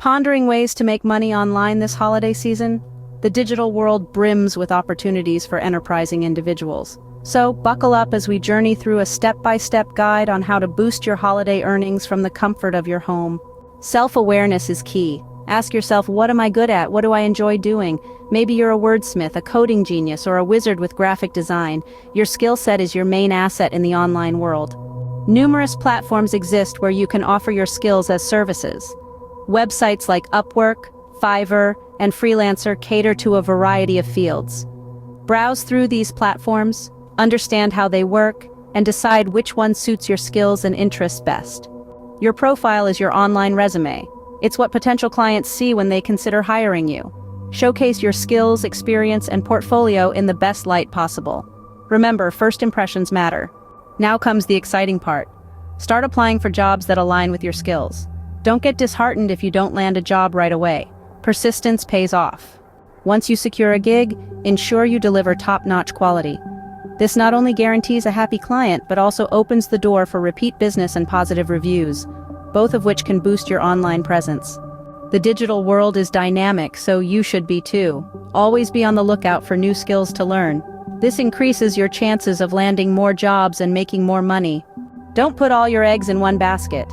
Pondering ways to make money online this holiday season? The digital world brims with opportunities for enterprising individuals. So, buckle up as we journey through a step-by-step guide on how to boost your holiday earnings from the comfort of your home. Self-awareness is key. Ask yourself, what am I good at? What do I enjoy doing? Maybe you're a wordsmith, a coding genius, or a wizard with graphic design. Your skill set is your main asset in the online world. Numerous platforms exist where you can offer your skills as services. Websites like Upwork, Fiverr, and Freelancer cater to a variety of fields. Browse through these platforms, understand how they work, and decide which one suits your skills and interests best. Your profile is your online resume. It's what potential clients see when they consider hiring you. Showcase your skills, experience, and portfolio in the best light possible. Remember, first impressions matter. Now comes the exciting part. Start applying for jobs that align with your skills. Don't get disheartened if you don't land a job right away. Persistence pays off. Once you secure a gig, ensure you deliver top-notch quality. This not only guarantees a happy client, but also opens the door for repeat business and positive reviews, both of which can boost your online presence. The digital world is dynamic, so you should be too. Always be on the lookout for new skills to learn. This increases your chances of landing more jobs and making more money. Don't put all your eggs in one basket.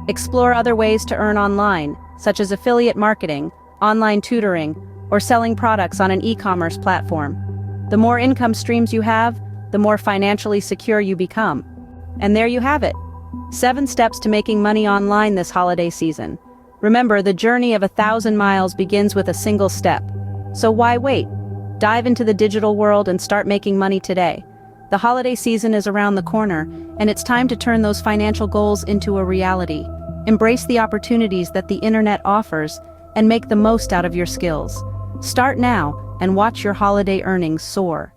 Explore other ways to earn online, such as affiliate marketing, online tutoring, or selling products on an e-commerce platform. The more income streams you have, the more financially secure you become. And there you have it. 7 steps to making money online this holiday season. Remember, the journey of 1,000 miles begins with a single step. So why wait? Dive into the digital world and start making money today. The holiday season is around the corner, and it's time to turn those financial goals into a reality. Embrace the opportunities that the internet offers and make the most out of your skills. Start now and watch your holiday earnings soar.